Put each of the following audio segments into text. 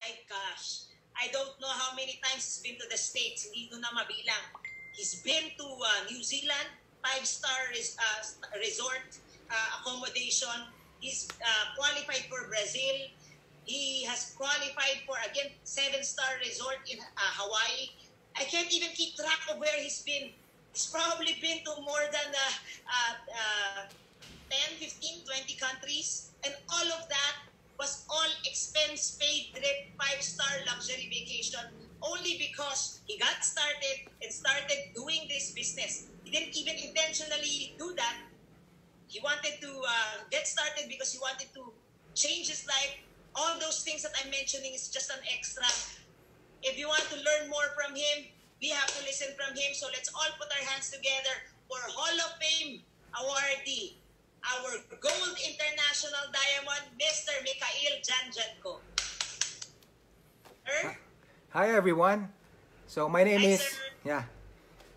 My gosh, I don't know how many times he's been to the States. Hindi ko na mabilang. He's been to New Zealand, five-star resort accommodation. He's qualified for Brazil. He has qualified for, again, seven-star resort in Hawaii. I can't even keep track of where he's been. He's probably been to more than 10, 15, 20 countries. And all of that was all expense paid trip, five-star luxury vacation, only because he got started and started doing this business. He didn't even intentionally do that. He wanted to get started because he wanted to change his life. All those things that I'm mentioning is just an extra. If you want to learn more from him, we have to listen from him. So let's all put our hands together for Hall of Fame awardee, our Gold International Diamond, Mr. Mikhail Janjan ko. Hi everyone. So my name is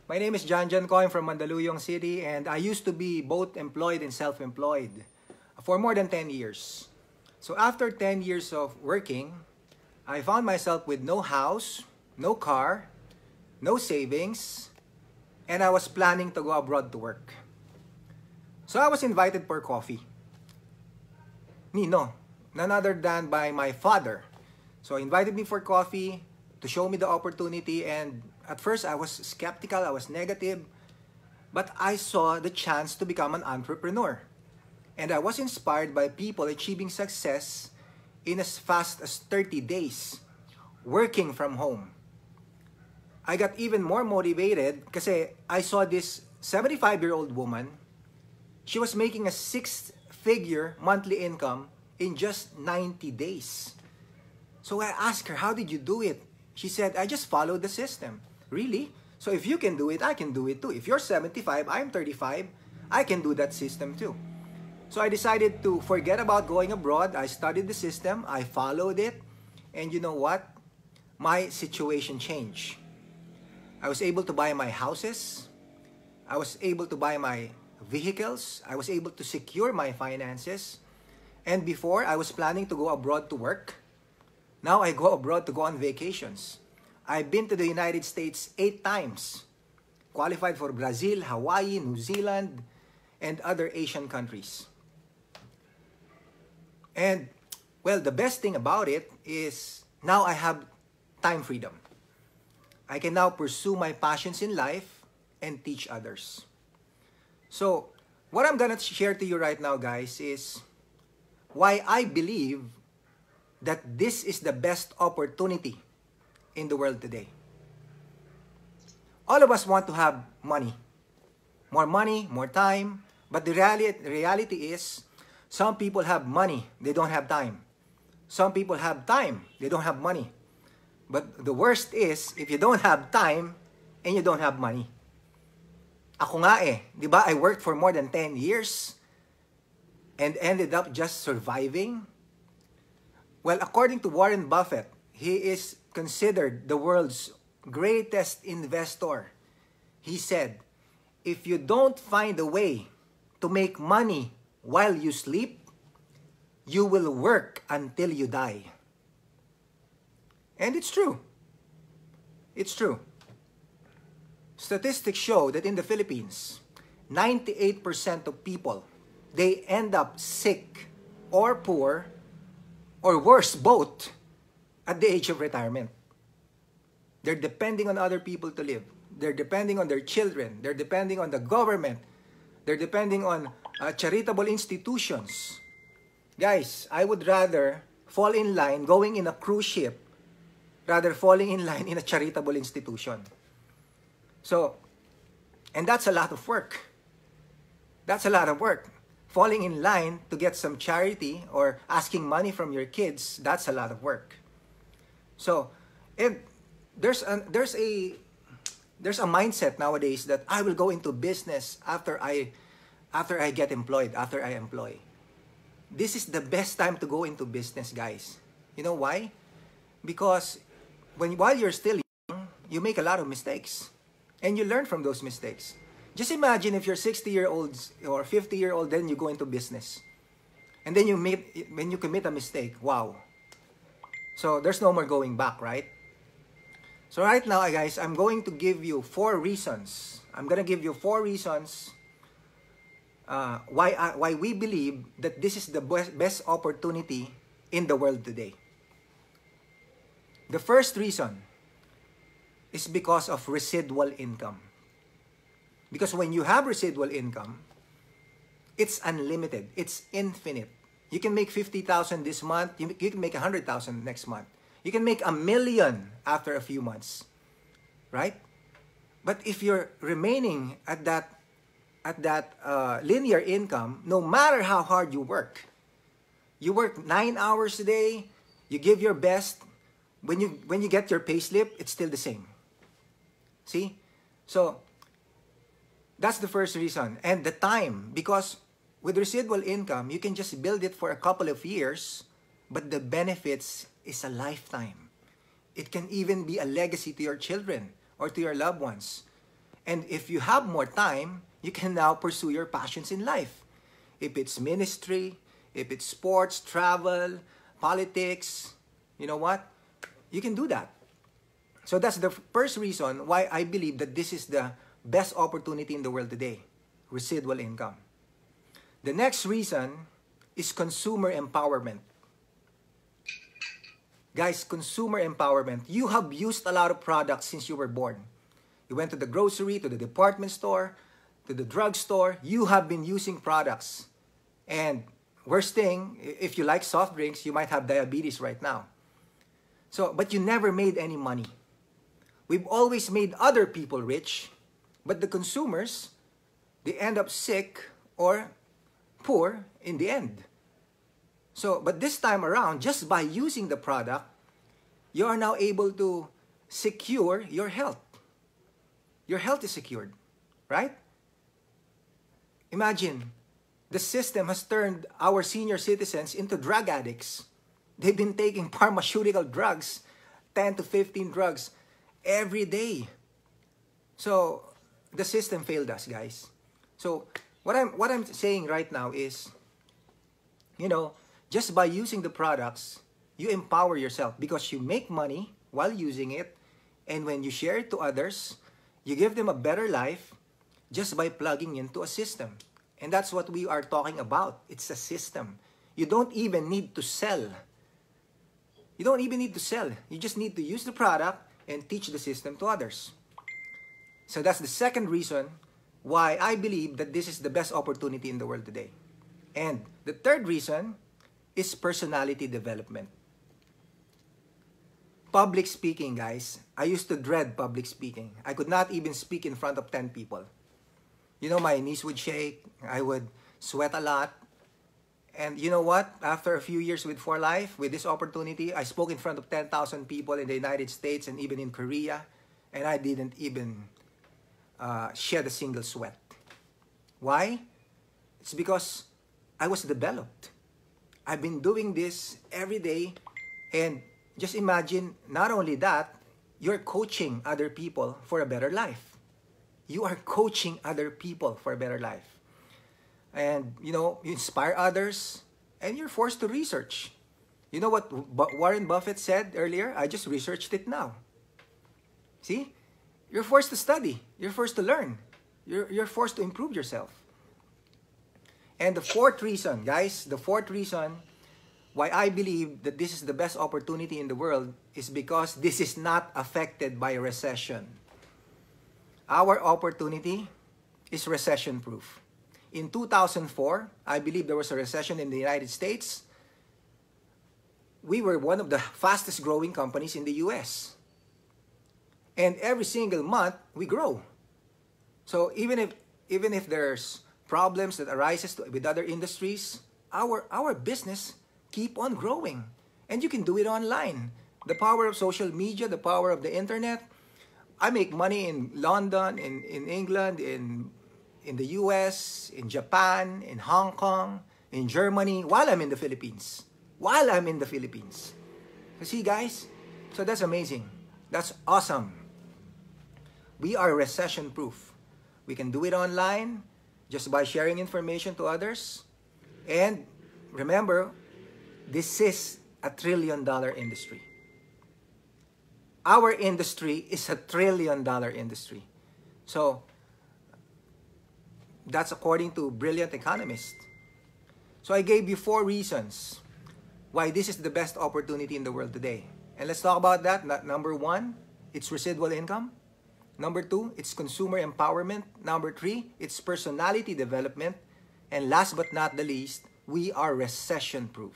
My name is Janjan ko. I'm from Mandaluyong City, and I used to be both employed and self-employed for more than 10 years. So after 10 years of working, I found myself with no house, no car, no savings, and I was planning to go abroad to work. So I was invited for coffee. None other than by my father. So he invited me for coffee to show me the opportunity, and at first I was skeptical, I was negative, but I saw the chance to become an entrepreneur. And I was inspired by people achieving success in as fast as 30 days, working from home. I got even more motivated kasi I saw this 75-year-old woman. She was making a 6-figure monthly income in just 90 days. So I asked her, how did you do it? She said, I just followed the system. Really? So if you can do it, I can do it too. If you're 75, I'm 35, I can do that system too. So I decided to forget about going abroad. I studied the system, I followed it, and you know what? My situation changed. I was able to buy my houses, I was able to buy my vehicles, I was able to secure my finances, and before I was planning to go abroad to work. Now I go abroad to go on vacations. I've been to the United States 8 times, qualified for Brazil, Hawaii, New Zealand, and other Asian countries. And, well, the best thing about it is now I have time freedom. I can now pursue my passions in life and teach others. So, what I'm gonna share to you right now, guys, is why I believe that this is the best opportunity in the world today. All of us want to have money, more time, but the reality is some people have money, they don't have time. Some people have time, they don't have money. But the worst is, if you don't have time and you don't have money. Ako nga di ba? I worked for more than 10 years and ended up just surviving. Well, according to Warren Buffett, he is considered the world's greatest investor. He said, if you don't find a way to make money while you sleep, you will work until you die. And it's true. It's true. Statistics show that in the Philippines, 98% of people, they end up sick or poor, or worse, both, at the age of retirement. They're depending on other people to live. They're depending on their children. They're depending on the government. They're depending on charitable institutions. Guys, I would rather fall in line going in a cruise ship rather falling in line in a charitable institution. So, and that's a lot of work. That's a lot of work. Falling in line to get some charity or asking money from your kids, that's a lot of work. So, if there's a mindset nowadays that I will go into business after I get employed, after I employ. This is the best time to go into business, guys. You know why? Because while you're still young, you make a lot of mistakes. And you learn from those mistakes. Just imagine if you're 60-year-old or 50-year-old, then you go into business. And then when you commit a mistake, wow. So there's no more going back, right? So right now, guys, I'm going to give you 4 reasons. I'm going to give you 4 reasons why we believe that this is the best opportunity in the world today. The first reason is because of residual income. Because when you have residual income, it's unlimited. It's infinite. You can make 50,000 this month. You can make 100,000 next month. You can make 1 million after a few months, right? But if you're remaining at that linear income, no matter how hard you work 9 hours a day, you give your best. When you get your payslip, it's still the same. See? So that's the first reason. And the time, because with residual income, you can just build it for a couple of years, but the benefits is a lifetime. It can even be a legacy to your children or to your loved ones. And if you have more time, you can now pursue your passions in life. If it's ministry, if it's sports, travel, politics, you know what? You can do that. So that's the first reason why I believe that this is the best opportunity in the world today, residual income. The next reason is consumer empowerment. Guys, consumer empowerment. You have used a lot of products since you were born. You went to the grocery, to the department store, to the drugstore. You have been using products. And worst thing, if you like soft drinks, you might have diabetes right now. So, but you never made any money. We've always made other people rich, but the consumers, they end up sick or poor in the end. So, but this time around, just by using the product, you are now able to secure your health. Your health is secured, right? Imagine, the system has turned our senior citizens into drug addicts. They've been taking pharmaceutical drugs, 10 to 15 drugs, every day. So, the system failed us, guys. So, what I'm saying right now is, you know, just by using the products, you empower yourself because you make money while using it. And when you share it to others, you give them a better life just by plugging into a system. And that's what we are talking about. It's a system. You don't even need to sell. You don't even need to sell. You just need to use the product and teach the system to others. So that's the second reason why I believe that this is the best opportunity in the world today. And the third reason is personality development. Public speaking, guys. I used to dread public speaking. I could not even speak in front of 10 people. You know, my knees would shake. I would sweat a lot. And you know what? After a few years with For Life, with this opportunity, I spoke in front of 10,000 people in the United States and even in Korea. And I didn't even shed a single sweat. Why? It's because I was developed. I've been doing this every day. And just imagine, not only that, you're coaching other people for a better life. You are coaching other people for a better life. And, you know, you inspire others, and you're forced to research. You know what Warren Buffett said earlier? I just researched it now. See? You're forced to study. You're forced to learn. You're forced to improve yourself. And the fourth reason, guys, the fourth reason why I believe that this is the best opportunity in the world is because this is not affected by recession. Our opportunity is recession-proof. In 2004, I believe there was a recession in the United States. We were one of the fastest growing companies in the US. And every single month, we grow. So even if there's problems that arises with other industries, our business keep on growing. And you can do it online. The power of social media, the power of the internet. I make money in London, in England, in the US, in Japan, in Hong Kong, in Germany, while I'm in the Philippines. While I'm in the Philippines. You see, guys? So that's amazing. That's awesome. We are recession-proof. We can do it online just by sharing information to others. And remember, this is a $1 trillion industry. Our industry is a $1 trillion industry. So that's according to brilliant economists. So I gave you 4 reasons why this is the best opportunity in the world today. And let's talk about that. Number 1, it's residual income. Number 2, it's consumer empowerment. Number 3, it's personality development. And last but not the least, we are recession-proof.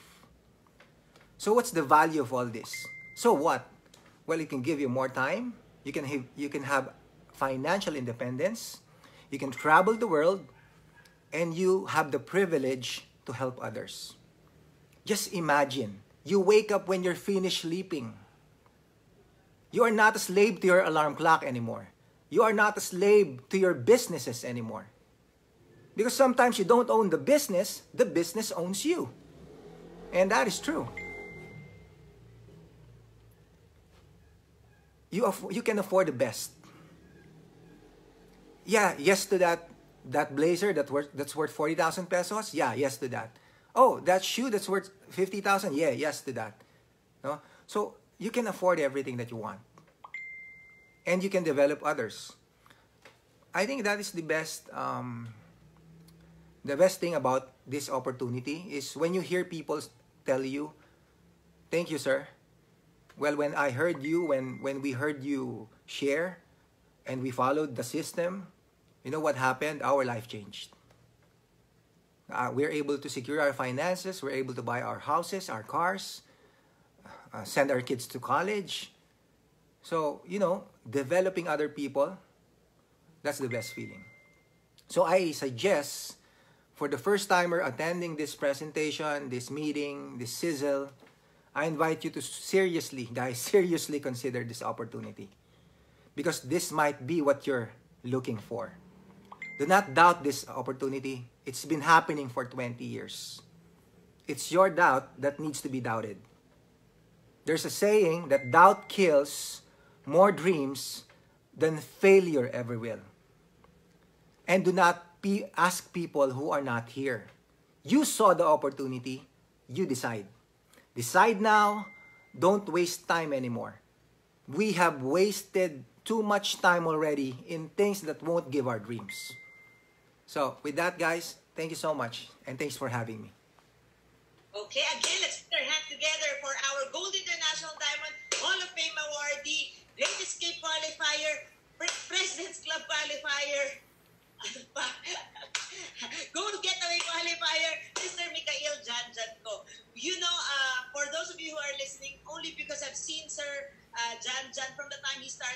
So what's the value of all this? So what? Well, it can give you more time. You can have financial independence. You can travel the world. And you have the privilege to help others. Just imagine, you wake up when you're finished sleeping. You are not a slave to your alarm clock anymore. You are not a slave to your businesses anymore. Because sometimes you don't own the business owns you. And that is true. You can afford the best. Yeah, yes to that blazer that's worth 40,000 pesos. Yeah, yes to that. Oh, that shoe that's worth 50,000. Yeah, yes to that. No? So you can afford everything that you want. And you can develop others. I think that is the best thing about this opportunity is when you hear people tell you, thank you, sir. Well, when I heard you, when we heard you share and we followed the system, you know what happened? Our life changed. We're able to secure our finances. We're able to buy our houses, our cars, send our kids to college. So, developing other people, that's the best feeling. So I suggest for the first timer attending this presentation, this meeting, this sizzle, I invite you to seriously consider this opportunity. Because this might be what you're looking for. Do not doubt this opportunity. It's been happening for 20 years. It's your doubt that needs to be doubted. There's a saying that doubt kills more dreams than failure ever will. And do not ask people who are not here. You saw the opportunity, you decide. Decide now, don't waste time anymore. We have wasted too much time already in things that won't give our dreams. So, with that, guys, thank you so much, and thanks for having me. Okay, again, let's put our hands together for our Gold International Diamond Hall of Fame awardee, Great Escape qualifier, President's Club qualifier, Gold Getaway qualifier, Mr. Mikhail Janjan ko. For those of you who are listening, only because I've seen Sir Janjan from the time he started